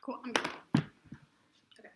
Cool. Okay.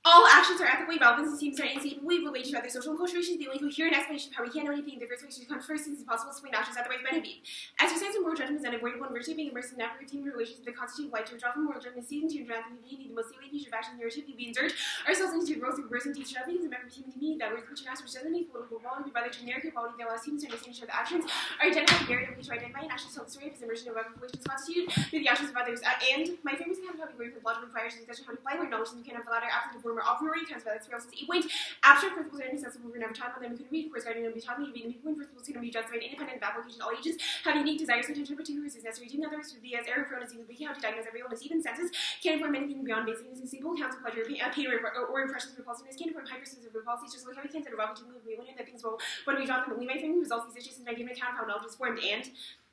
All actions are ethically relevant and seem inseparably related to other social and cultural issues. The only coherent explanation of how we can't know anything in the first place should come first, since it's impossible to explain actions otherwise benefit. Exercise of moral judgment is unavoidable and virtue being immersed in natural human relations that constitute life. To withdraw from moral judgment, seeking to interact with humanity, the most salient feature of action narrative we insert ourselves into growth through words and deeds. Should things a member of human community that words which acts which doesn't make political quality, but rather generic equality that allows humans to understand each other's actions are identified narratively. To identify an action tell the story of his immersion in what relations constitute through the actions of others. And my favorite example of how we work with logical prior to discussion how to apply our knowledge, and you can have the latter after the former a priori times by experience. 8 abstract principles are inaccessible. We're never taught about them. We couldn't read course guiding them. Be taught me to be the point principles can be justified independent of application. All ages have unique desires, intention, particulars is necessary. Doing others would be as error prone as easily how to diagnose every illness. Even senses can inform anything beyond basic and simple counts of pleasure, pain, or impressions of repulsiveness. Can inform hypersens of repulsive. Just like how we can't set a rocket to move. We wonder that things will when we drop them. We might find the results of these issues and I give an account of how knowledge is formed. And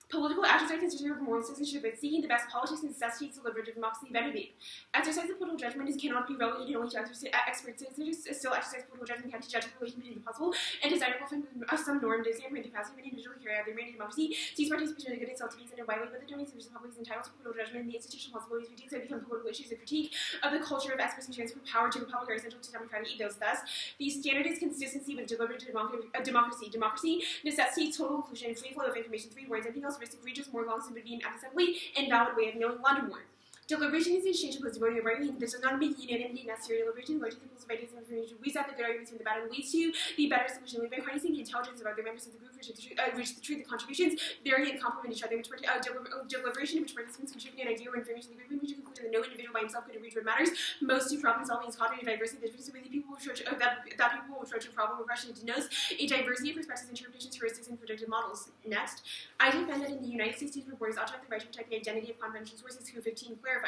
political actions are considered of moral citizenship, but seeking the best politics necessitates deliberative democracy benefit. Exercise of political judgment cannot be relegated only to expert citizens. Still, exercise political judgment can to judge the relation between the possible and desirable from some norm to examine the capacity of an individual to carry out their main democracy. Sees participation in the good itself to be considered widely, but the domains of the public is entitled to political judgment, and the institutional possibilities we do so become political issues. A critique of the culture of expressing transfer of power to the public are essential to democratic ethos. Thus, the standard is consistency with deliberative democracy. Democracy necessitates total inclusion and free flow of information. 3 words. Anything else risks egregious more long would be an episodically invalid way of knowing London more. Deliberation is the exchange of devoting of argument. This does not make unanimity necessary. Deliberation largely thinks of ideas and information. We set the good arguments from the bad and leads to the better solution. By harnessing the intelligence of other members of the group, reach the truth. The contributions vary and complement each other. Deliberation in which participants contribute an idea or information to the group, in which you conclude that no individual by himself could reach what matters most to problem solving is cognitive diversity. The difference between people that people will approach a problem or question denotes a diversity of perspectives, interpretations, heuristics, and predictive models. Next, I defend that in the United States, news reporters ought to have the right to protect the identity of confidential sources. 15 clarifies.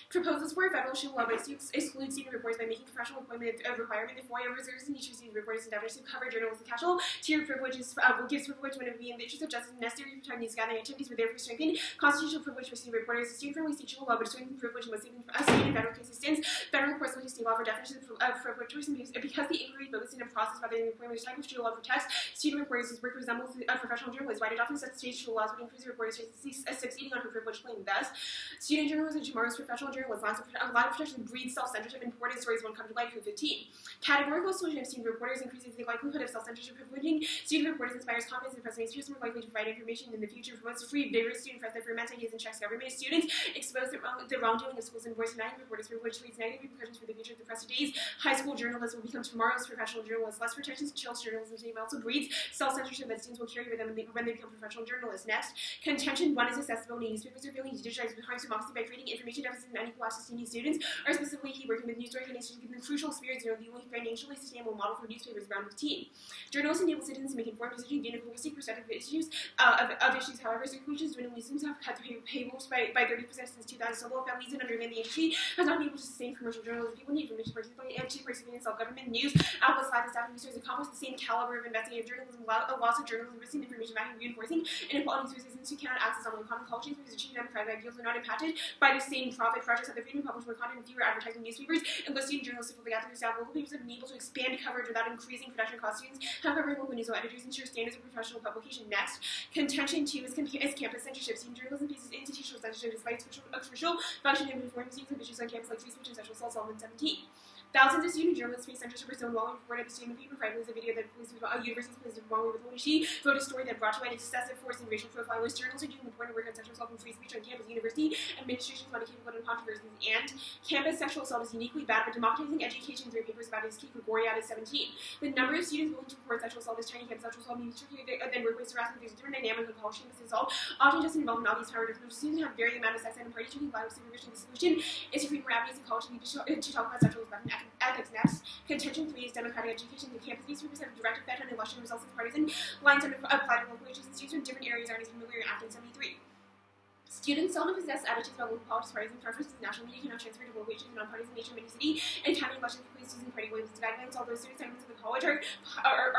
Proposals for a federal should law exclude senior reporters by making professional appointment a requirement. The FOIA reserves and issues senior reporters endeavors to cover journalism casual tier privileges gives privilege when it would be in the interest of justice necessary to protect these gathering activities were therefore strengthened. Constitutional privilege for senior reporters is student-friendly state law, but strengthened privilege must even state in federal cases. Since federal courts look to state law for definitions of privilege, because the inquiry focuses in a process rather than the employment type of state law protects student reporters whose work resembles a professional journalist. Why did often such state laws would increase reporters succeeding on her privilege claim? Thus, student journalists are tomorrow's professional journalists. A lot of protection breeds self-censorship and important stories won't come to light. 15. Categorical exclusion of student reporters increases the likelihood of self-censorship. Privileging student reporters inspires confidence in the president's peers more likely to provide information in the future. Promotes a free, vigorous student press that ferments ideas and checks government. Students expose the wrongdoing of schools and voice denying reporters, which leads negative repercussions for the future of the press. Today's high school journalists will become tomorrow's professional journalists. Less protections chills journalism today, but also breeds self-censorship that students will carry with them when they become professional journalists. Next, contention 1 is accessibility. Newspapers are failing to digitize behind democracy by creating information deficits and unequal access to new students. Are specifically working with news organizations to give them crucial experience and are the only financially sustainable model for newspapers around 15. Journalists enable citizens to make informed decisions, gain a holistic perspective of issues. However, circulations dwindling newsrooms have cut the payrolls by 30% since 2000. So low families and undermanned the industry has not been able to sustain commercial journalism. People need information to participate in self-government news outlets lack the staff and resources accomplish the same caliber of investigative journalism. A loss of journalism risking information backing reinforcing inequality citizens who cannot access online content. Culture and achieving democratic ideals are not impacted by the same profit pressures that the freedom to publish more content and fewer advertising newspapers and listing journalists to fill the gap through staff. Local papers have been able to expand coverage without increasing production costs. Students have covering local news, while editors ensure standards of professional publication. Next, contention 2 is campus censorship. Student journalism faces institutional censorship despite a crucial function of informing students of issues on campus like free speech and sexual assault. 17. Thousands of student journalists face censorship or stonewalling. Reported at the student paper friendly is a video that universities police wrongly with what she wrote a story that brought to light excessive force and racial profilers. Journalists are doing important work on sexual assault and free speech on campus. University administrations want to keep avoiding controversies. And campus sexual assault is uniquely bad, but democratizing education through papers about it is key. Gregoriad is 17. The number of students willing to report sexual assault is tiny. Campus sexual assault means strictly than workplace harassment. There's a different dynamic of college campus assault, often just involving obvious power difference. Students have varying amount of sex and parties to lack of supervision. The solution is to create more avenues in college to talk about sexual assault and ethics. Next, contention 3 is democratic education. The campus newspapers have a direct effect on election results and partisan lines and apply to local issues, and students from different areas aren't as familiar in Acting 73. Students seldom possess attitudes about local politics, partisan preferences. National media cannot transfer to local issues and non-partisan nature of any city and county elections replace using party waves to guidelines. Although student segments of the college are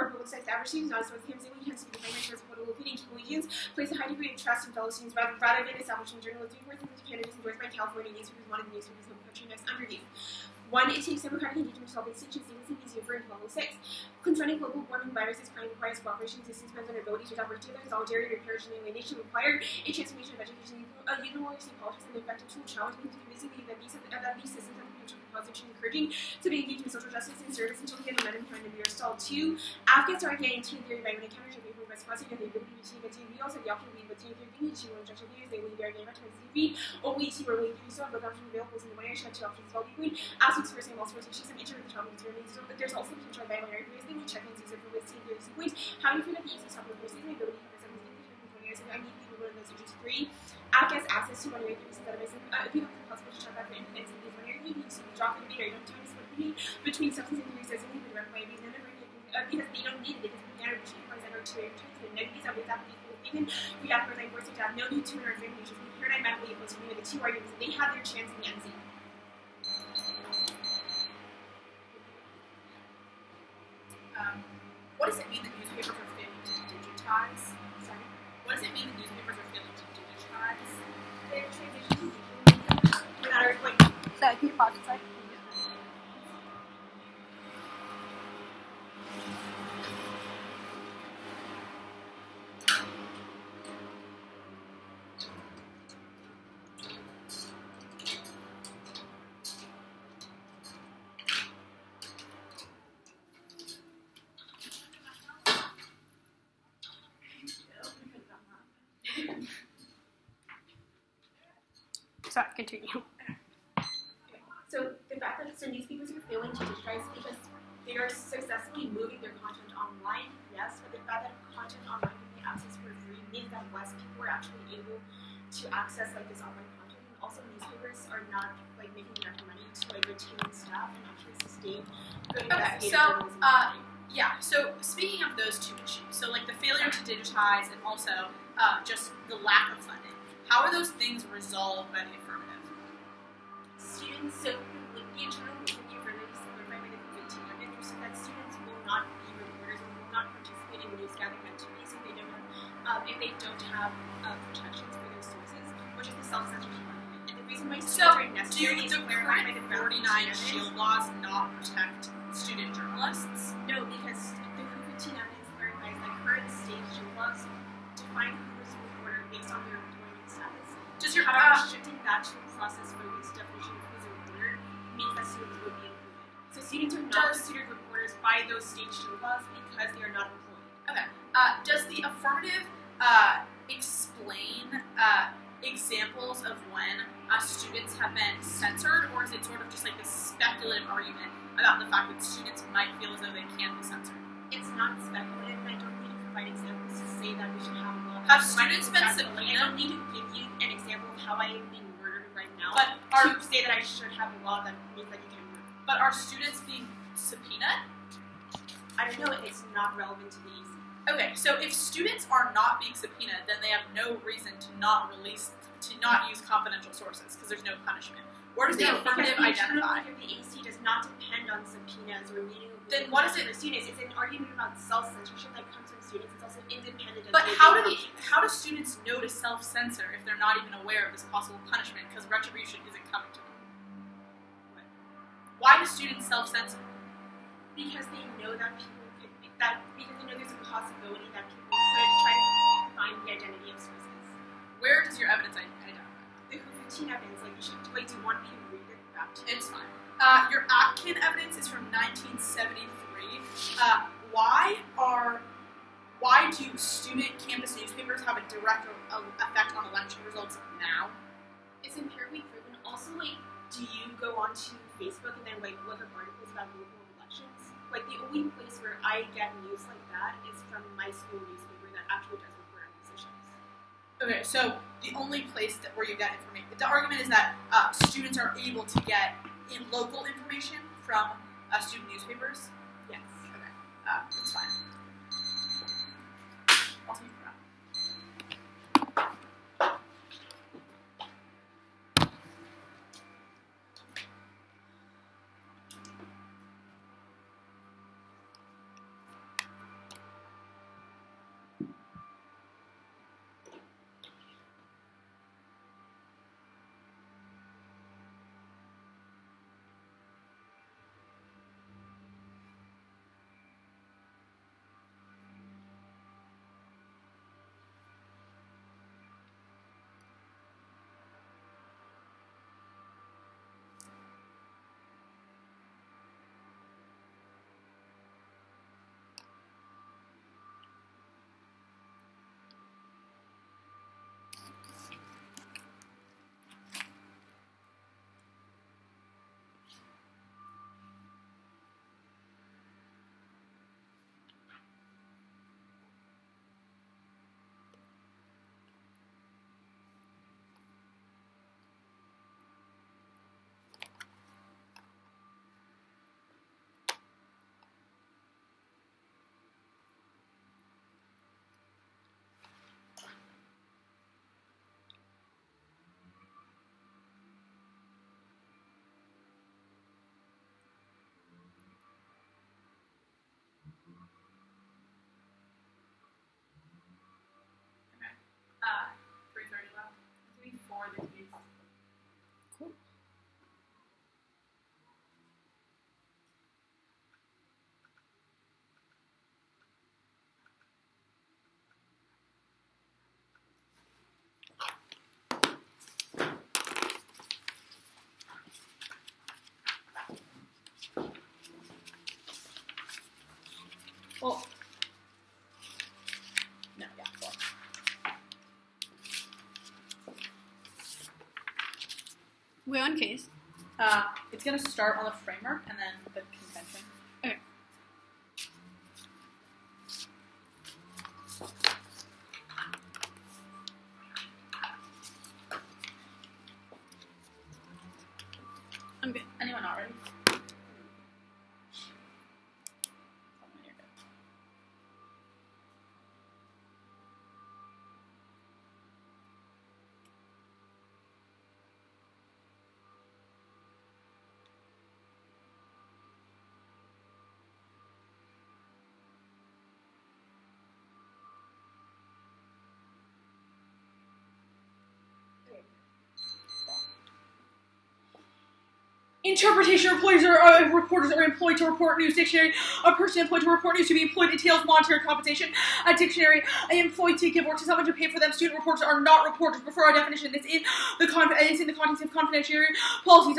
politicized, average students, not as well as campus, they tend to be the primary source of political opinion. Collegians place a high degree of trust in fellow students rather than establishing journalism. Doing work in the candidates endorsed by California newspapers, one of the newspapers in the country. Next, underview. 1. It takes democratic engagement to solve extinction sequencing is for level 6. Confronting global warming viruses crime requires cooperation, existence depends on our ability to adopt together, solidarity, repair, and alienation require a transformation of education, university politics, and effective tool challenge means convincingly that these systems have the potential for positive change, encouraging to be engaged in social justice and service until the end of momentum behind the beer stall. 2. Afghans are getting team theory by winning counters and people by sponsoring and they will be team but team also the option with team theory being to instruction theories they will be very game to TV or we see where we do so but options available in the way should have 2 options all between aspects first and multiple issues and enter with the topic but there's also potential binary theories they will check and use it for with team theory sequence how do you feel that the easy topic versus the ability for some years and I need people one of those issues. 3. Afghans access to money resources that are people can possible to check out for independence and these money needs to be dropped in the meter don't time to split between substance and theories doesn't even run by these and because they don't need it because the energy comes out to it and negatives are without people even we have like forced to have no new 200 information we paradigm mentally opposed to the 2 arguments they have their chance in the NZ. What does it mean that newspapers are failing to digitize? Sorry. What does it mean that newspapers are failing to digitize? They're transitioning to without our point. So can you pause it, sorry? Sorry, continue. So the fact that newspapers are failing to digitize because they are successfully moving their content online, yes, but the fact that content online can be accessed for free means that less people are actually able to access like this online content. And also newspapers are not like making enough money to like retain staff and actually sustain good investigative journalism. Yeah, so speaking of those 2 issues, so like the failure to digitize and also just the lack of funding, how are those things resolved by the affirmative? Students, so the internal movement, the affirmative is supported by the COVID-19 evidence, so that students will not be reporters and will not participate in news gathering activities if they don't have protections for their sources, which is the self-censorship argument. And the reason why students are necessary is clarified by the 49 shield laws not protect student journalists? No, because the COVID-19 evidence clarifies that current state shield laws define who is a reporter based on their employment status. Does your restricting that to a process-focused definition of who's a reporter means that students would be included. So students are not considered reporters by those state shield laws because they are not employed. Okay. Does the affirmative explain examples of when students have been censored, or is it sort of just like this speculative argument about the fact that students might feel as though they can't be censored? It's not speculative, and I don't need to provide examples to say that we should have a law. Have students been subpoenaed? I don't need to give you an example of how I am being murdered right now, but to say that I should have a law that means that you can murder. But are students being subpoenaed? I don't know, it's not relevant to these. Okay, so if students are not being subpoenaed, then they have no reason to not use confidential sources because there's no punishment. Where does the affirmative identify? The AC does not depend on subpoenas or meeting. Then what is it? For students, it's an argument about self-censorship that comes from students. It's also independent. But how do students know to self-censor if they're not even aware of this possible punishment because retribution isn't coming to them? Why do students self-censor? Because they know that because they know there's a possibility that people could try to find the identity of sources. Where does your evidence identify? The routine evidence, like you should do you want me to read it back to you? It's fine. Your Atkin evidence is from 1973. Why do student campus newspapers have a direct effect on election results now? It's empirically proven. Also, like, do you go onto Facebook and then like look up articles about local elections? Like, the only place where I get news like that is from my school newspaper that actually does report on these issues. Okay, so the only place where you get information, the argument is that students are able to get local information from student newspapers? Yes. Okay, that's fine. I'll take that. We're on case. It's going to start on the framework and then the convention. Okay. I'm good. Anyone not ready? Interpretation employees or reporters are employed to report news. Dictionary, a person employed to report news to be employed entails monetary compensation. A dictionary, an employed to give work to someone to pay for them. Student reports are not reporters. Before our definition, it's in the context of confidentiality policies.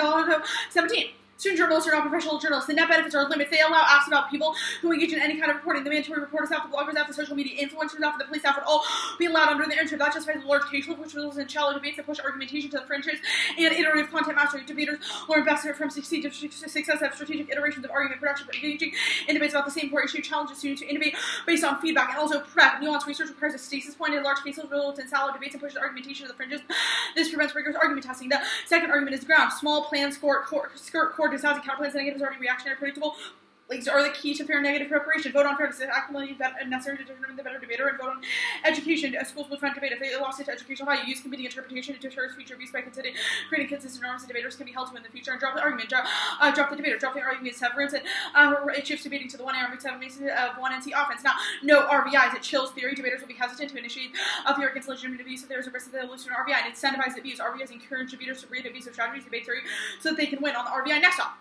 17. Student journalists are not professional journalists. The net benefits are limits. They allow acts about people who engage in any kind of reporting. The mandatory reporter staff, the bloggers staff, the social media influencers staff, and the police staff would all be allowed under the internship. That justifies the large caseload, which results in shallow debates that push argumentation to the fringes and iterative content mastery. Debaters learn best from success of strategic iterations of argument production, engaging in debates about the same core issue, challenges students to innovate based on feedback and also prep. Nuanced research requires a stasis point in large caseload, results in shallow debates and pushes argumentation to the fringes. This prevents rigorous argument testing. The second argument is ground. Small plans, skirt core, dishousing counterplans, negatives, already reactionary, predictable. Links are the key to fair negative preparation. Vote on fairness. It's actively necessary to determine the better debater. And vote on education. Schools will find debate. If they lost it to educational value, use competing interpretation to deter future abuse by considering creating consistent norms that debaters can be held to in the future. And drop the argument. Drop the debater. Drop the argument. Severance. And it shifts debating to the one arm. It's a basis of one NC offense. Now, no RVIs. It chills theory. Debaters will be hesitant to initiate a theory against legitimate abuse if there is a risk that they'll lose to an RVI. And incentivize abuse. RVIs encourage debaters to read abusive strategies, debate theory, so that they can win on the RVI. Next up.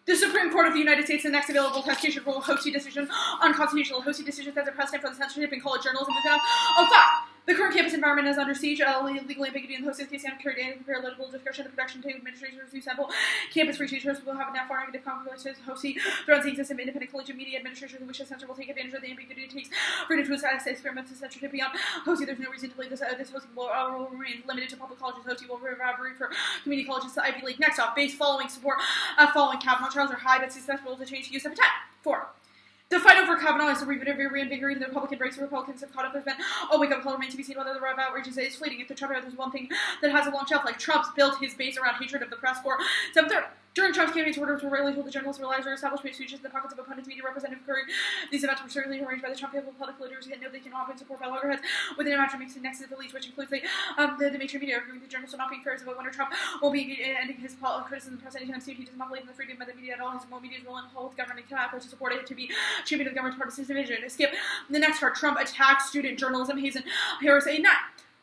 The Supreme Court of the United States, the next available test case, rule hosting decision on constitutional hosting decisions as a precedent for the censorship in college journalism. Of thought. The current campus environment is under siege. Legal ambiguity in the hosting case and carried in political discussion. The production to administration review sample. Campus free teachers will have enough far negative consequences. Hosting threatens the existence of independent collegiate media administration who wishes censor will take advantage of the ambiguity it takes freedom to assess experiments and censorship beyond hosting. There's no reason to believe this hosting will remain limited to public colleges. Hosting will reverberate for community colleges to Ivy League. Next off, base following support following Kavanaugh trials are high but susceptible to change use of attack. 4. The fight over Kavanaugh is reinvigorating the Republican breaks. The Republicans have caught up. There's been a wake-up call remains to be seen whether the red outrage is fleeting. If the Trump era, there's one thing that has a long shelf life. Trump's built his base around hatred of the press corps. 7/3. During Trump's campaign's orders were rarely told the journalists realize or establishment speeches in the pockets of opponents' media representative Curry. These events were certainly arranged by the Trump people, public leaders who know they can often support by loggerheads within a match mixed nexus of elites, which includes the mainstream media, arguing the journalists are not being fair about whether Trump will be ending his criticism of the press anytime soon. He does not believe in the freedom of the media at all. His media is willing to hold government and cannot to support it to be champion of the government's partisan division. Skip the next part. Trump attacks student journalism. Harris A9.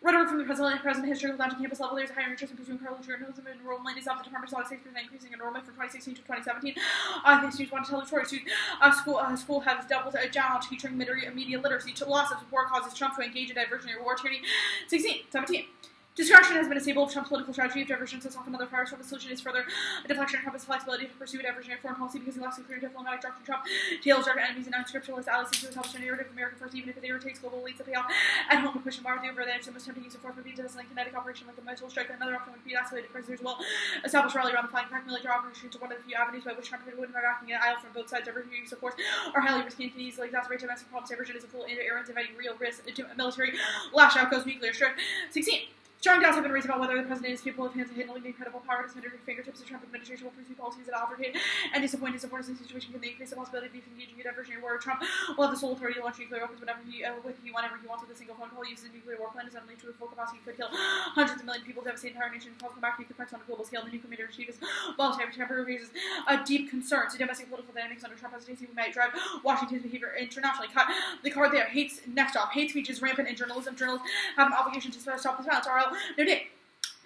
Rhetoric from the present history down to campus level. There's a higher interest in pursuing college journalism. Enrollment is up. The department saw a 6% increasing enrollment from 2016 to 2017. The students want to tell the story. School has doubled down on teaching media literacy. To loss of support causes Trump to engage in diversionary war tyranny. 17. Distraction has been a staple of Trump's political strategy. If diversion sets off another fire, the solution is further deflection of Trump's flexibility to pursue diversionary foreign policy because he lacks a clear diplomatic doctrine. Trump tails dark enemies and unscripturalist allies to establish a narrative of America first, even if it irritates global elites to pay off at home to push and bar the over the edge. The most tempting use of force would be to a kinetic operation like the missile strike. Another option would be isolated prisoners will establish rally around the flank pack military operations are one of the few avenues by which Trump would win by backing an aisle from both sides. Diversionary use of force are highly risky and can easily exacerbate domestic problems. Diversion is a full errand inviting real risk to military lash out goes nuclear strike. 16. Strong doubts have been raised about whether the president is capable of handling the incredible power at his fingertips. The Trump administration will pursue policies that obfuscate and disappoint his supporters in the situation. Can they increase the possibility of engaging in a diversionary war? Trump will have the sole authority to launch nuclear weapons whenever he wants with a single phone call. Uses a nuclear war plan is unleashed with full capacity. Could kill hundreds of million people, devastate entire nations, cause comeback nuclear effects on a global scale. The nuclear commander in chief is temporary raises deep concerns to domestic political dynamics under Trump presidency. We might drive Washington's behavior internationally. Cut the card there. Next off. Hate speech is rampant in journalism. Journalists have an obligation to stop this violence. RL, no day.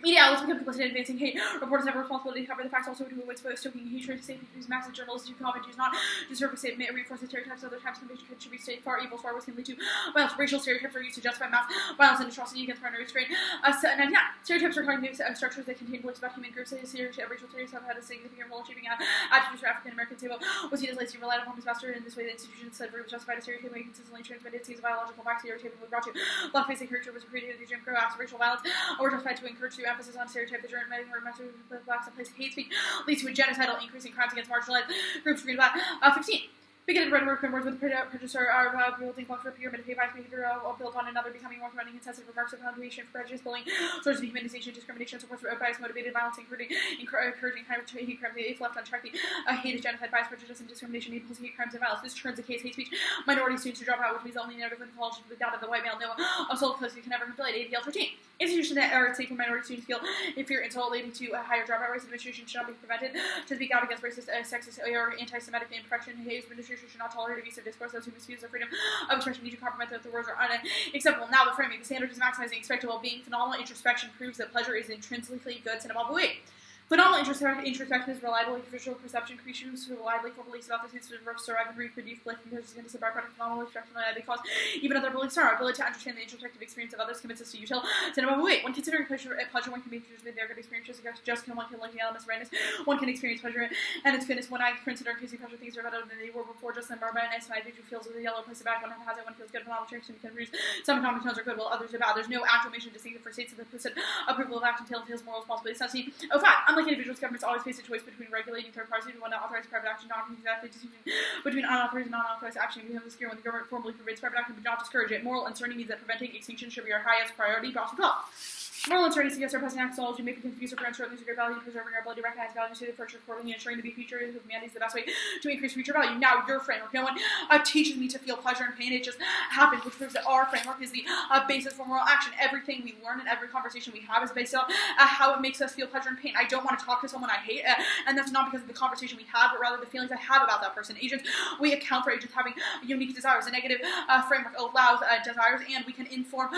Media outlets become complicit in advancing hate. Reporters have a responsibility to cover the facts, also to avoid stoking hatred, safety, whose massive journalists who comment do not deserve a statement, reinforce the stereotypes. Other times, conviction should be state far evil, far worse can lead to violence. Racial stereotypes are used to justify mass violence and atrocity against primary restraint. 99. Stereotypes are targeting structures that contain beliefs about human groups. Racial stereotypes have had a significant role in shaping attitudes for African Americans. Sabo was seen as lazy, relied upon his master in this way. The institution said groups justified a stereotype and consistently transmitted sees biological facts. Stereotyping was brought to blackface and character was created in the Jim Crow acts of racial violence or justified to encourage undue emphasis on stereotype the german or blacks in place of hate speech leads to a genocidal increase in crimes against marginalized groups. Green black. 15. Bigoted rhetoric and words with prejudice are building culture, pyramid bias behavior built on another, becoming more threatening, insensitive remarks of punctuation, prejudice, bullying, sources of dehumanization, discrimination, supports bias, motivated violence, encouraging hate crimes, if left unchecked, hate is genocide, bias, prejudice, and discrimination, equals hate crimes and violence. This turns the case hate speech. Minority students to drop out, which means the only narrative in college is the doubt of the white male. No assault because you can never complete ADL 13. Institutions that are safe for minority students feel if you're insult leading to a higher dropout rates, administration should not be prevented to speak out against racist, sexist, or anti-Semitic impression. Hate administration should not tolerate abusive discourse. Those who misuse their freedom of expression need to compromise that the words are unacceptable. Now the framing. The standard is maximizing expected well-being. Phenomenal introspection proves that pleasure is intrinsically good. Cinema Bouet. Phenomenal introspection is reliable visual perception. Creatures who reliably form beliefs about the things to survive and reproduce belief and persistence is a byproduct of phenomenal introspection because even other beliefs are. Our ability to understand the introspective experience of others commits us to util. Cinema Bouet. When considering pleasure, one can be introduced with their good experiences. Just can one can like the elements of randomness. One can experience pleasure and its goodness. When I consider increasing pleasure, things are better than they were before. Just then, Barbara and I smile. Who feels the yellow place the back. One has it. One feels good. Phenomenal tricks and can reduce. Some common tones are good, while others are bad. There's no acclamation distinct for states of the implicit approval of action. Entails moral responsibility. It's not seen. 05. Unlike individuals, governments always face a choice between regulating third parties who want to authorize private action, not exactly decision between unauthorized and non-authorized action. We have this here when the government formally forbids private action, but not discourage it. Moral uncertainty means that preventing extinction should be our highest priority. Gospel law. Moral uncertainty suggests our present axiology may be confused or grants certain things of great value, preserving our ability to recognize value to the future accordingly, ensuring to be future of humanity is the best way to increase future value. Now, your framework. No one teaches me to feel pleasure and pain. It just happens, which proves that our framework is the basis for moral action. Everything we learn and every conversation we have is based on how it makes us feel pleasure and pain. I don't want to talk to someone I hate, and that's not because of the conversation we have, but rather the feelings I have about that person. Agents, we account for agents having unique desires. A negative framework allows desires, and we can inform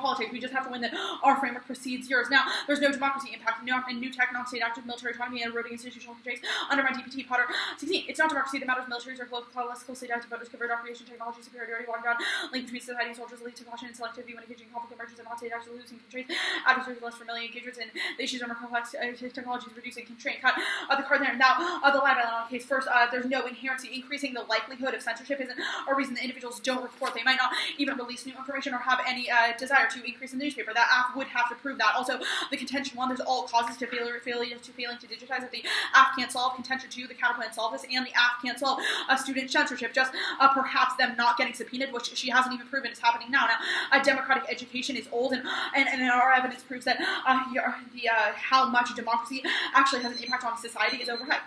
politics. We just have to win that our framework precedes yours. Now, there's no democracy impact in new tech, non-state active military autonomy, and eroding institutional constraints under my DPT, Potter 16. It's not democracy that matters. Militaries are less closely tied to voters, covered operation, technology, superiority, watered down, link between society and soldiers, lead to caution and selectivity when engaging conflict emerges and non-state actors losing constraints. Adversaries less familiar engagements, and the issues are more complex. Technology is reducing constraint. Cut the card there. Now, the libel case. First, there's no inherency. Increasing the likelihood of censorship isn't a reason that individuals don't report. They might not even release new information or have any desire to increase in the newspaper. That app would have to prove that. Also, the contention one, there's all causes to failing to digitize that the app can't solve. Contention two, the counterplan solve this, and the app can't solve student censorship. Just perhaps them not getting subpoenaed, which she hasn't even proven is happening now. Now, democratic education is old, and our evidence proves that how much democracy actually has an impact on society is overhyped.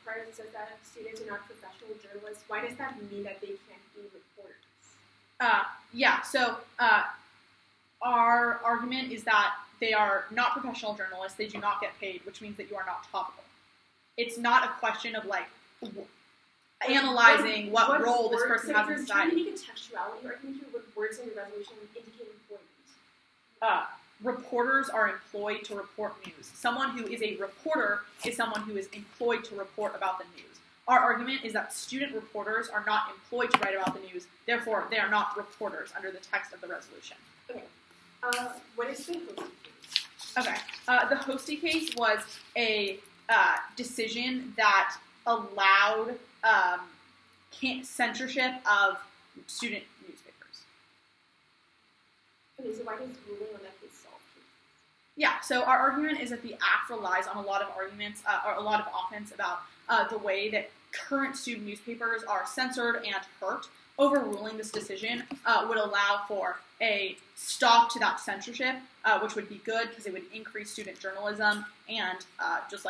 Part says that students are not professional journalists. Why does that mean that they can't be reporters? So our argument is that they are not professional journalists. They do not get paid, which means that you are not topical. It's not a question of analyzing what role this person has in society. If you're trying to make a textuality argument here, what words in the resolution indicate employment? Reporters are employed to report news. Someone who is a reporter is someone who is employed to report about the news. Our argument is that student reporters are not employed to write about the news, therefore they are not reporters under the text of the resolution. Okay. What is the Hosty case? Okay. The Hosty case was a decision that allowed censorship of student newspapers. Okay, so why does ruling on that case solve? Yeah, so our argument is that the Act relies on a lot of arguments, or a lot of offense about the way that current student newspapers are censored and hurt. Overruling this decision would allow for a stop to that censorship, which would be good because it would increase student journalism and just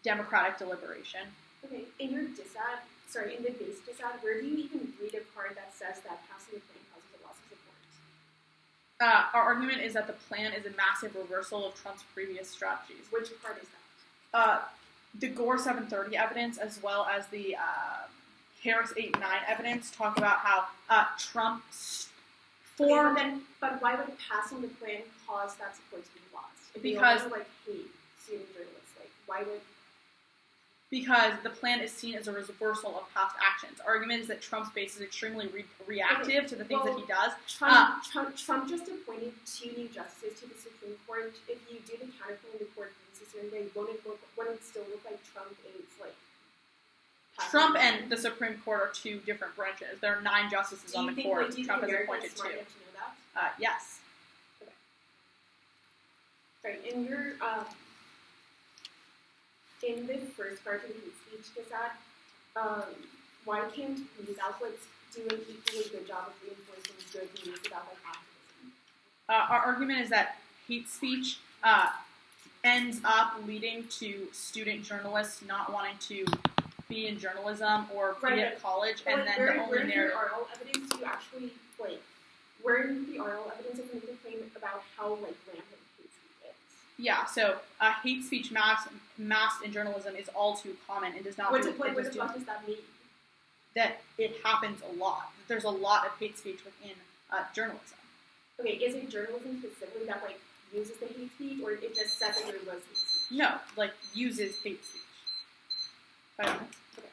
democratic deliberation. Okay, in your in the base dissad, where do you even read a part that says that passing the plan causes a loss of support? Our argument is that the plan is a massive reversal of Trump's previous strategies. Which part is that? The Gore 730 evidence, as well as the Harris 8-9 evidence, talk about how Trump formed... Okay, but why would passing the plan cause that support to be lost? If because... hate student journalists, why would... because the plan is seen as a reversal of past actions. Argument is that Trump's base is extremely reactive to the things that he does. Trump just appointed 2 new justices to the Supreme Court. If you do the counterclaim, the court agrees to surrender, wouldn't it still look like Trump is like... Trump and the Supreme Court are 2 different branches. There are 9 justices on the court. Trump has appointed 2. Yes. Okay. Right, and you're... in the first part of the hate speech gazette, why can't news outlets do an equally good job of reinforcing good news about like activism? Our argument is that hate speech ends up leading to student journalists not wanting to be in journalism or be at college, and then the only narrative. Where in the oral evidence do you actually like? Where in the oral evidence does it make a claim about how like rampant hate speech is? Yeah, so hate speech masked in journalism is all too common and does not. What the fuck does that mean? That it happens a lot. That there's a lot of hate speech within journalism. Okay, is it journalism specifically that like uses the hate speech, or it just says that there was hate speech? No, like uses hate speech. 5 minutes. Okay.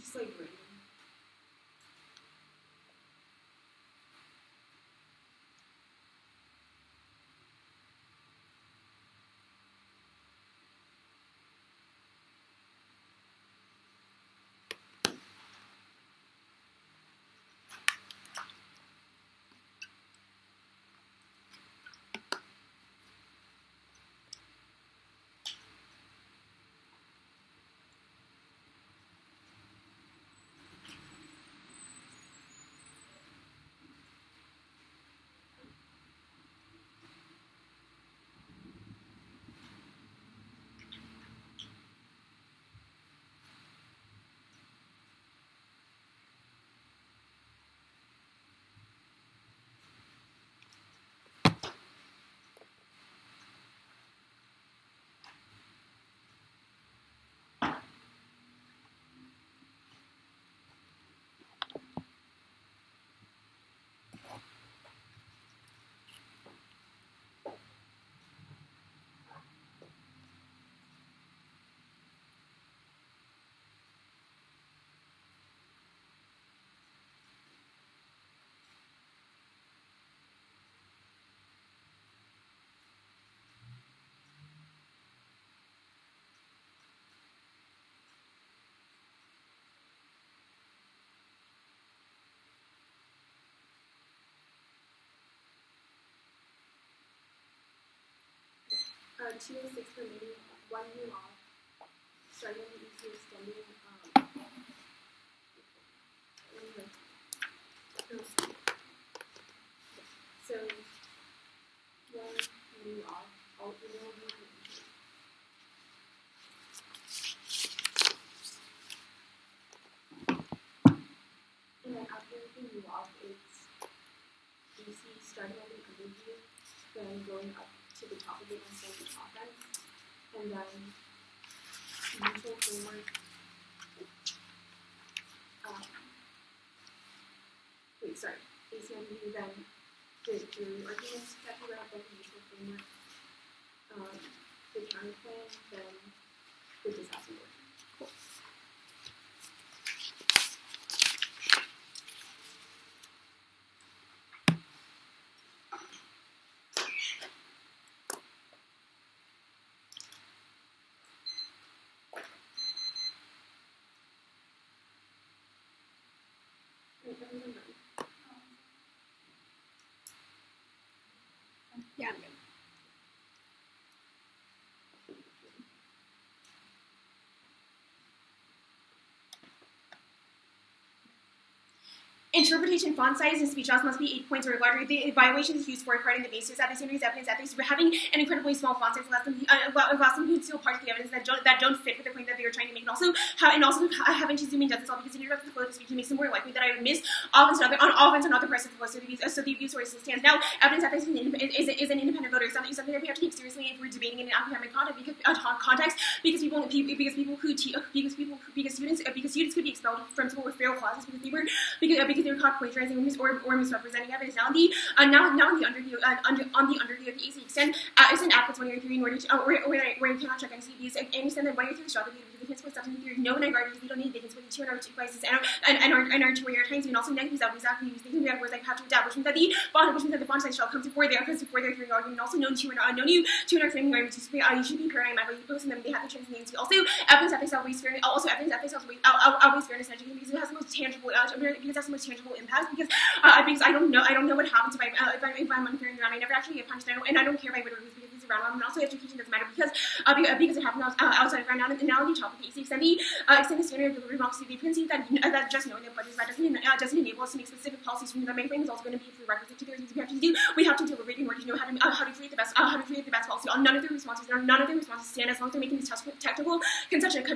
Just like random. Two and six remaining, 1 new off, starting with the EC extending, so 1 new off, all email new. And then after the new off, it's EC starting on the energy, then going up to the top of it and saying the offense, and then neutral framework. ACMU then did the arguments that we wrote, like the neutral framework, the counterclaim, then the disaster work. Cool. Yeah, I'm good. Interpretation, font size, and speech loss must be 8 points or larger. The violation is used for according to the basis that the standard is evidence that they're having an incredibly small font size allows them to conceal part of the evidence that don't fit with the point that they were trying to make, and also having to zoom in does this all because it interrupts the flow of the speech and makes it more likely that I would miss offense and other parts of the flow. So the abuse source stands. Now, evidence that this is an independent voter, something that we have to take seriously if we're debating in an academic context because students could be expelled from school with failed classes because they were caught plagiarizing or misrepresenting evidence. Now, on the underview of the AC extend applicants 1 year 3 in order to where you cannot check NCBs and extend that 1 year 3 strategy because they can split substantive theory. No, and I argue they don't need. They can split the 2 and R2 crisis and R2 where times and also negatives that we exactly use. They can be words like have to adapt, which means that the font size shall come before their theory argument. Also known 2 and R framing arguments. You should be paradigm by posting them. They have the chance names. Also evidence that they sell waste fairness. Also evidence that they sell waste fairness in education because it has the most tangible tangible impact because I don't know what happens if I'm unfair and I never actually get punished and I don't care if I would lose because it's around and also education doesn't matter because it happens outside of ground now the topic is extend the standard of delivery democracy. We can see that just knowing the budget doesn't enable us to make specific policies from the main frame is also going to be a prerequisite to the things we have to deliberate in order to know how to create the best policy. None of the responses stand as long as they're making these technical concession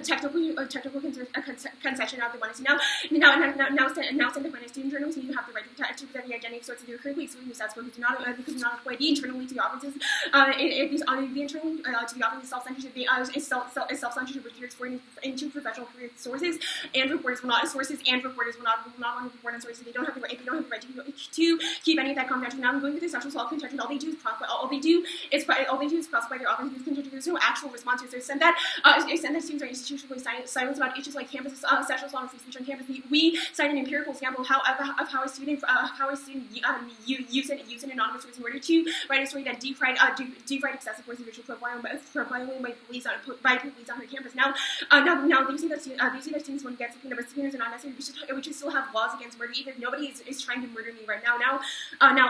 out they want to see now send the point. Student journalists need to have the right to present the identity of sorts of their currently excluding the stats because do not apply the internally to the offices. The internally to the office is self-censorship which is into professional career sources and reporters will not want to report on sources. They don't have the right to keep any of that confidential. Now I'm going through the sexual assault contention. All they do is classify their office as contention. There's no actual responses. They send that students are institutionally silenced about issues like campus sexual assault and free speech on campus. We cite an empirical example of how a student use an anonymous source in order to write a story that decried excessive force of racial profiling by police on her campus. Now they say that students won't get something that misdemeanors are not necessary. We should still have laws against murder even if nobody is trying to murder me right now. Now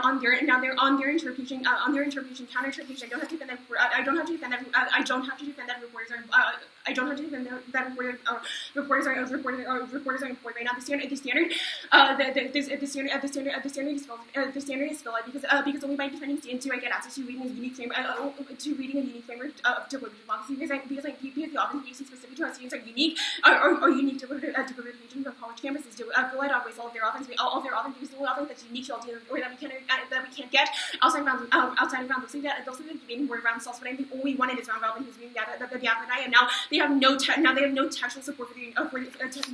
on their interpretation counter interpretation. I don't have to defend that reporters are employed right now. The standard is filled because only by defending students do I get access to reading a unique framework of deliberative democracy because the often uses specific to how students are unique deliberative agents of college campuses to fill out always all of their offense because the only offense that's unique to all or that we can't get outside of round. Those things that debating word round self, but I'm the only one in this round robin who's reading the app that I am. Now they have no textual support for the interpretation.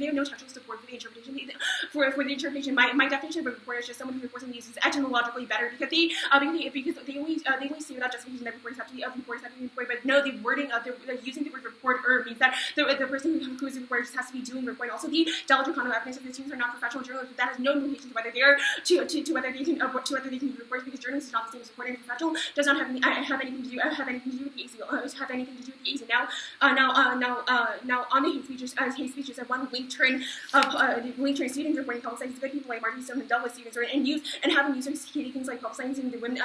For the interpretation, my definition of a reporter is just someone who reports and uses etymologically better because they only say without justification that reporters have to be employed. But no, the wording of using the word reporter means that the person who is a reporter just has to be doing reporting. Also, the delicate conduct evidence that the students are not professional journalists. That has no implication to whether they are to whether they can be reporters because journalists is not the same as reporting. Professional does not have anything to do with the AC. Now on the hate speeches of one link turn students reporting publicizing good people like Martin Stone and Douglas students and having users stating things like publicizing the women's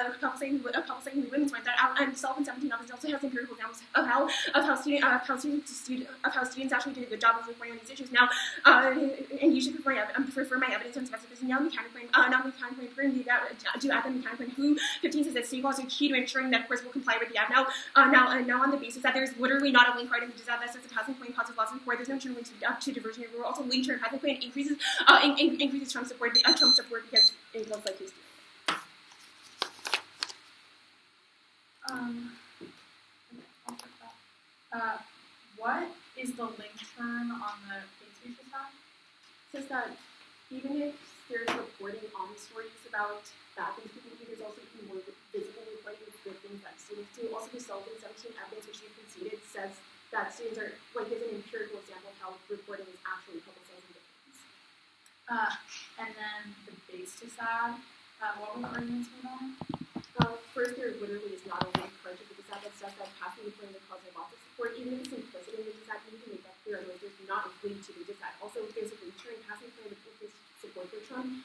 rights and self in 17 others also has empirical examples of how students actually did a good job of reporting on these issues. Now and you should prefer my evidence on specificity. Now the counterclaim to add the counterclaim who 15 says that state laws are key to ensuring that courts will comply with the app. Now on the basis that there's literally not a link right in the design that says it hasn't claimed positive laws before, there's no true link to diversion. We're also linked to her hasn't claimed increases Trump support because it looks like he's doing it. What is the link turn on the hate speech tab? It says that even if there's reporting on the stories about bad things people do, there's also more visible reporting of good things that students do. Also, the self-17 evidence which you've conceded says that students are is an empirical example of how reporting is actually publicizing good things. And then the base to SAD, what were the arguments made on? First, there literally is not a link card to the SAD that says that passing the point of cause of lots of support, even if it's implicit in the DSAT, you can make that clear. Otherwise, there's not a link to the DSAT. Also, if there's a link to passing the point of support for Trump,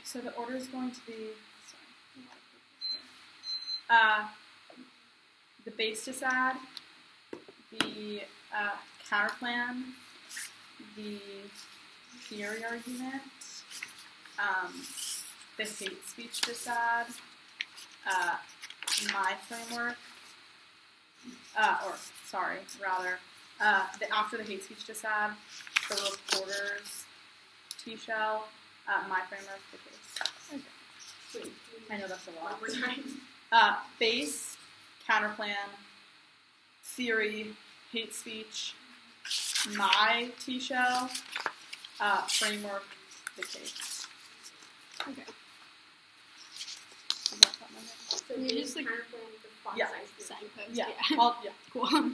so the order is going to be, the base disad, the counterplan, the theory argument, the hate speech disad, my framework, after the hate speech disad, the reporters T-shell, my framework, the case. Wait, I know that's a lot. one more time. Base, counterplan, theory, hate speech, my T-shell, framework, the case. Okay. So You you just, like, kind of plan the font Yeah. size. Signpost. Yeah, Yeah. yeah, Cool. of course.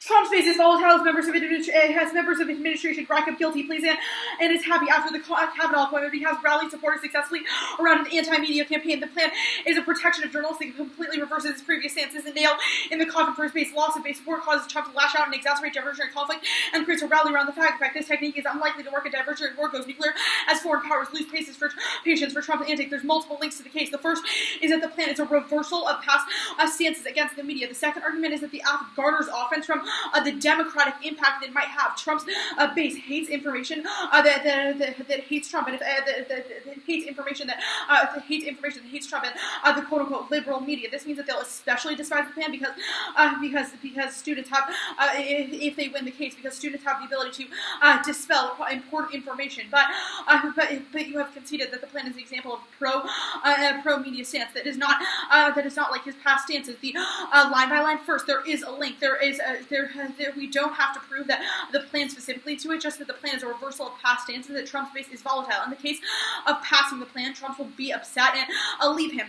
Trump's face is volatile as members of administration rack up guilty pleas and is happy after the Kavanaugh appointment. He has rallied supporters successfully around an anti-media campaign. The plan is a protection of journalists that completely reverses his previous stance. Is a nail in the coffin for his base. Loss of base support causes Trump to lash out and exacerbate diversionary conflict and creates a rally around the fact. In fact, this technique is unlikely to work. A diversionary war goes nuclear as foreign powers lose patience for Trump's antic. There's multiple links to the case. The first is that the plan is a reversal of past stances against the media. The second argument is that the act garners offense from the democratic impact it might have. Trump's base hates information that hates Trump, and that hates information that hates Trump, and the quote unquote liberal media. This means that they'll especially despise the plan because students have, if they win the case, because students have the ability to dispel important information. But you have conceded that the plan is an example of pro media stance that is not like his past stances. The line by line first, there is a link. We don't have to prove that the plan specifically to it, just that the plan is a reversal of past stances, that Trump's base is volatile. In the case of passing the plan, Trump will be upset and leave him.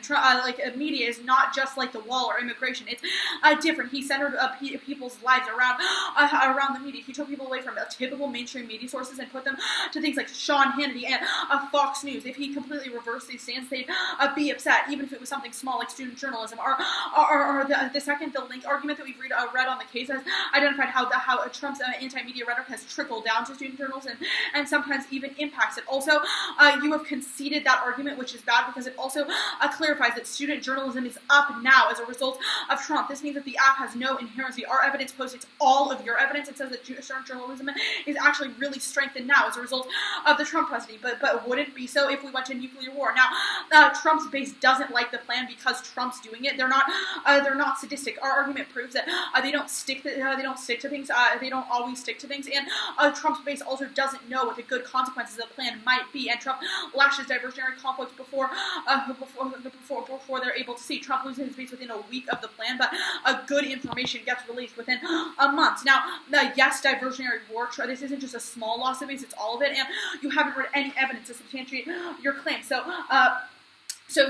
Media is not just like the wall or immigration. It's different. He centered people's lives around the media. He took people away from typical mainstream media sources and put them to things like Sean Hannity and Fox News. If he completely reversed these stances, they'd be upset, even if it was something small like student journalism. Or the second, the link argument that we've read on the case has identified how Trump's anti-media rhetoric has trickled down to student journals and sometimes even impacts it. Also, you have conceded that argument, which is bad because it also clarifies that student journalism is up now as a result of Trump. This means that the app has no inherency. Our evidence postdates all of your evidence. It says that student journalism is actually really strengthened now as a result of the Trump presidency, but wouldn't be so if we went to nuclear war. Now, Trump's base doesn't like the plan because Trump's doing it. They're not sadistic. Our argument proves that they don't stick to things. They don't always stick to things, and Trump's base also doesn't know what the good consequences of the plan might be. And Trump lashes diversionary conflict before they're able to see. Trump loses his base within a week of the plan, but good information gets released within a month. Now, yes, diversionary war. This isn't just a small loss of base; it's all of it, and you haven't read any evidence to substantiate your claim. So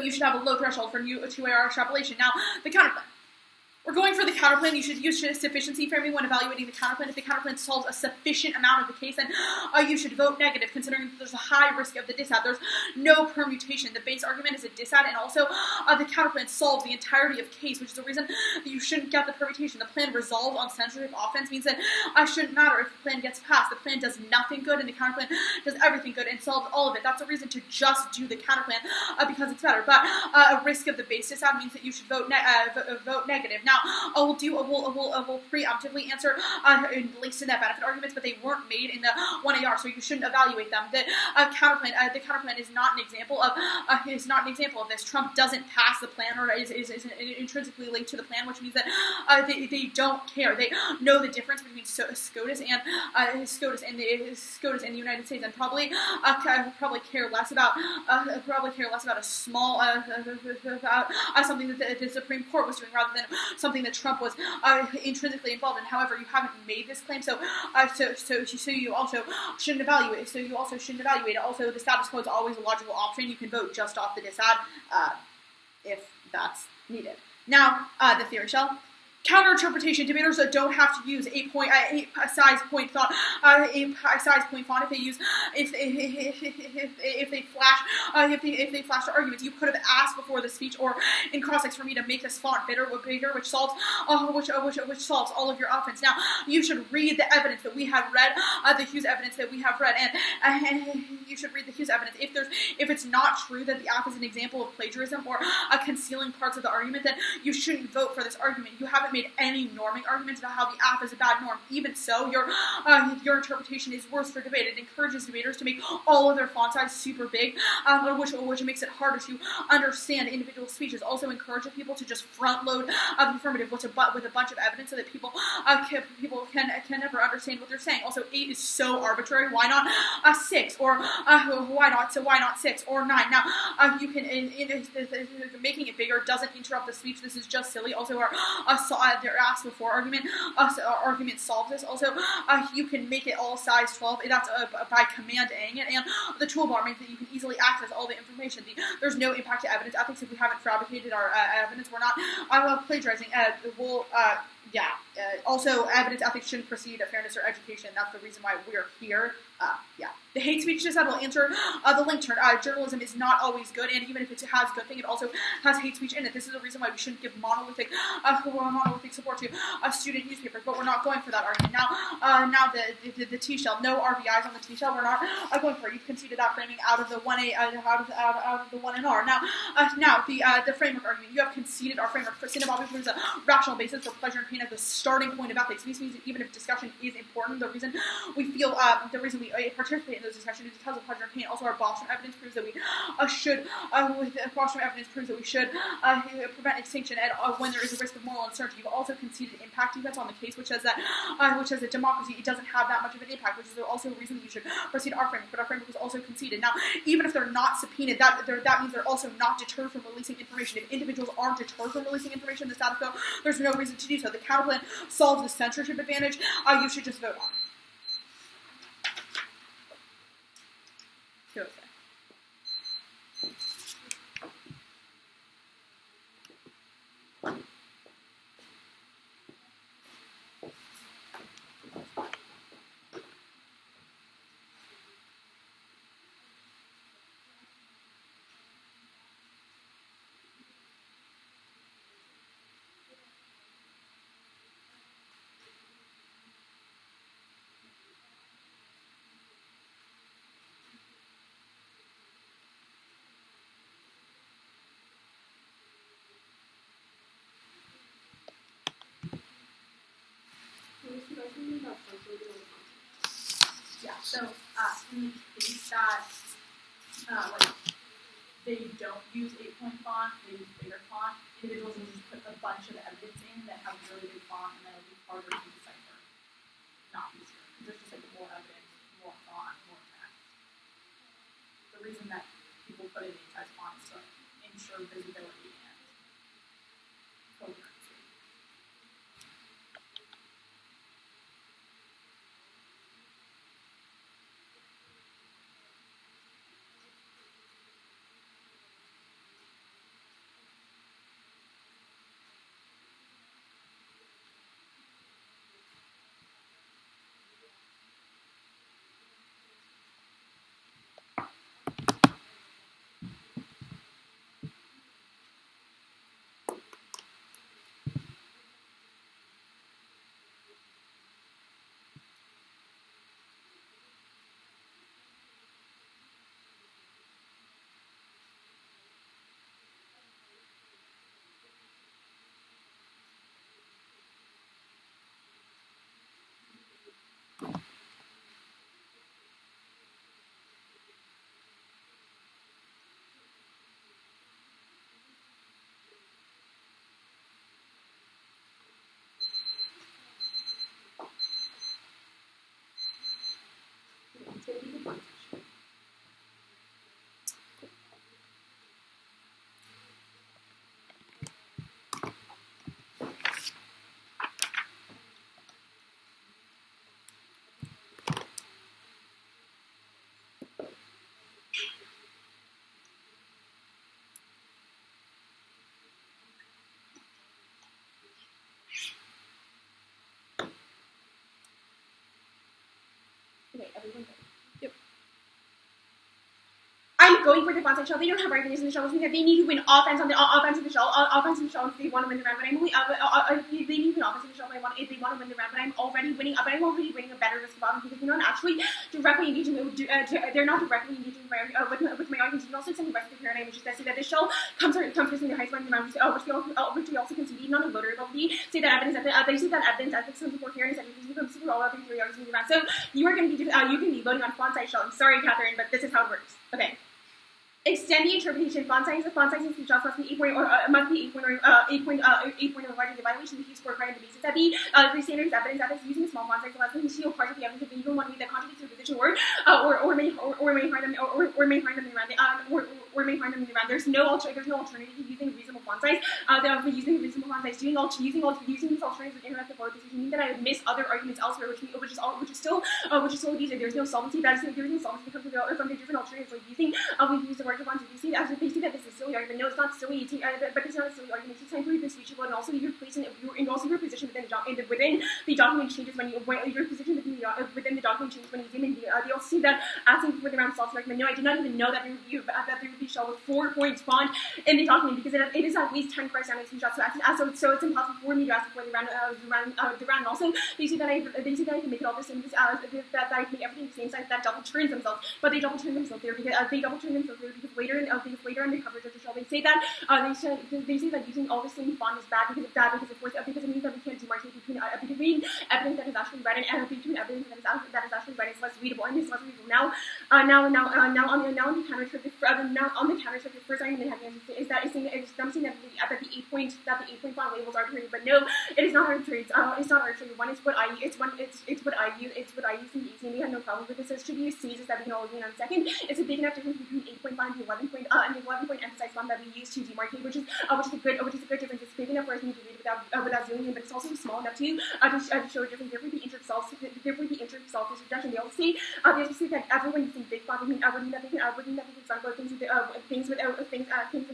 you should have a low threshold for two-AR extrapolation. Now, the counterplan. We're going for the counterplan. You should use sufficiency framing when evaluating the counterplan. If the counterplan solves a sufficient amount of the case, then you should vote negative, considering that there's a high risk of the disad. There's no permutation. The base argument is a disad, and also the counterplan solves the entirety of case, which is the reason that you shouldn't get the permutation. The plan resolved on censorship offense means that it shouldn't matter if the plan gets passed. The plan does nothing good, and the counterplan does everything good and solves all of it. That's a reason to just do the counterplan because it's better. But a risk of the base disad means that you should vote negative. Now, we'll preemptively answer links to net benefit arguments, but they weren't made in the 1AR, so you shouldn't evaluate them. The counterplan is not an example of this. Trump doesn't pass the plan, or is intrinsically linked to the plan, which means that they don't care. They know the difference between SCOTUS and the United States, and probably care less about a small something that the Supreme Court was doing rather than something that Trump was intrinsically involved in. However, you haven't made this claim, so you also shouldn't evaluate it. Also, the status quo is always a logical option. You can vote just off the disad if that's needed. Now, the theory shell. Counter-interpretation, debaters don't have to use a size point font if they use if they flash the arguments. You could have asked before the speech or in cross-text for me to make this font bigger, which solves all of your offense. Now you should read the evidence that we have read, the Hughes evidence that we have read, and you should read the Hughes evidence. If it's not true that the app is an example of plagiarism or concealing parts of the argument, then you shouldn't vote for this argument. You haven't made any norming arguments about how the app is a bad norm. Even so, your interpretation is worse for debate. It encourages debaters to make all of their font size super big, which makes it harder to understand individual speeches. Also encourages people to just front load the affirmative with a bunch of evidence so that people can never understand what they're saying. Also, 8 is so arbitrary. Why not 6 or why not 6 or 9? Now you can making it bigger doesn't interrupt the speech. This is just silly. Also, their asked before argument solves this. Also, you can make it all size 12. That's by command-ing it, and the toolbar means that you can easily access all the information. There's no impact to evidence ethics if we haven't fabricated our evidence. We're not plagiarizing. Also, evidence ethics shouldn't precede fairness or education. That's the reason why we're here. The hate speech just will answer the link turn. Journalism is not always good, and even if it has good thing, it also has hate speech in it. This is the reason why we shouldn't give monolithic support to student newspapers, but we're not going for that argument. Now the T-shell, no RVIs on the T-shell. We're not going for it. You've conceded that framing out of the 1A, out of the 1NR. Now the framework argument. You have conceded our framework. For Sinabobby proves a rational basis for pleasure and pain as the starting point of ethics. This means that even if discussion is important, the reason we participate in those discussions is because of pleasure and pain. Also, our Bostrom evidence proves that we should prevent extinction and when there is a risk of moral uncertainty. You've also conceded impact defense on the case, which says that democracy, it doesn't have that much of an impact, which is also a reason that you should proceed our framework. But our framework was also conceded. Now, even if they're not subpoenaed, that means they're also not deterred from releasing information. If individuals aren't deterred from releasing information in the status quo, there's no reason to do so. The counterplan solves the censorship advantage. You should just vote on it. So in the case that they don't use 8-point font, they use bigger font, individuals will just put a bunch of evidence in that have really big font, and then it'll be harder to decipher, not easier, because there's just like more evidence, more font, more text. The reason that people put in 8-size font is to ensure visibility and coherency. everyone better. Yep. I'm going for the font size shell. They don't have arguments in the shell, which means that they need to win offense on the offense in the shell. Offense in the shell if they want to win the round. But I'm only they need to win offense in the shell if they want to win the round. But I'm already winning. But I'm already winning a better risk of offense because they're not actually directly engaging. They're not directly engaging with my arguments. You can also extend the rest of the paradigm, which is that say that the shell comes first in the highest one in the round, which we also concede not a voter ability. Say that evidence they say that evidence ethics comes before fairness and it comes before all other theory arguments in the round. So you are going to be you can be voting on font size shell. I'm sorry, Catherine, but this is how it works. Okay. Extend the interpretation. Font size is the shots must be 8 point or must be 8 point or 8 point or larger. The violation of the score card on the basis that the standards evidence that is using a small font size allows them to steal parts of the evidence of even one way that contradicts their position or may harm them or may harm them in the round. Or may harm them in the round. There's no alternative to using a reasonable font size. Using a reasonable font size, using these alternatives with interactive forward decision means that I would miss other arguments elsewhere, which is still easier. There's no solvency. There is no solvency that comes from the different alternatives. Like using we use the word font. You see that they see that this is a silly argument. No, it's not silly. But it's not a silly argument. It's time for you to be speechable, and also your place and also your position within the document changes when your position within the document changes when you zoom in. They also see that asking for the round solves argument. No, I did not even know that there would be shell with 4 points font in the document because it is at least 10 correct sounding screenshots. So it's impossible for me to ask for the round. And also they see that I can make it all the same that I can make everything the same size that double turns themselves, but they double turn themselves there because later in the coverage of the shell they say that using all the same font is bad because it means that we can't demarcate between evidence that is actually read and between evidence that is actually read is less readable and it's less readable. Now on the counter trick, the first argument they have is that it's saying that the 8 point font labels are arbitrary, but no, it is not arbitrary. It's not arbitrary. One, it's what I use. It's what I use in the and we have no problem with this. So it should be a stasis that we can all agree on. Second, it's a big enough difference between 8 point font and the 11 point emphasized font that we use to demarcate, which is a good difference. It's big enough for us to read without zooming in, but it's also small enough to show a difference. Therefore, the interself is rejection. They also say that everyone using big font would mean that they can talk about things that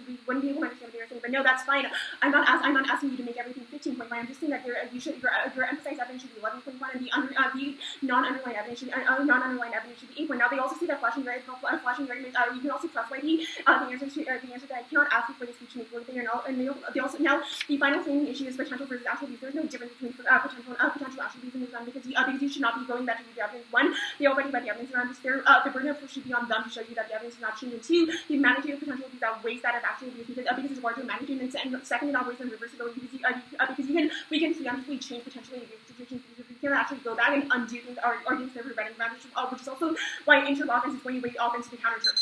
we wouldn't be able to understand what they were saying. But no, that's fine. I'm not asking you to make everything 15.1. I'm just saying that your emphasized evidence should be 11.1 and the non-underlined evidence should be 8. Now they also say that flashing argument. You can also classify the answer that I cannot ask you for the speech to make one thing or not. And they also now the final framing issue is potential versus actual abuse. There's no difference between potential actual abuse in this round because you should not be going back to the evidence. One, they already read the evidence around this. The burden of proof should be on them to show you that the evidence is not changed. And two, the magnitude of potential abuse outweighs that of actual abuse because it's larger magnitude. And second, it outweighs the reversibility because we can preemptively change potentially abuse situations. We can actually go back and undo things arguments that we're reading around, which is also why interlock is going to weight offense to the counter.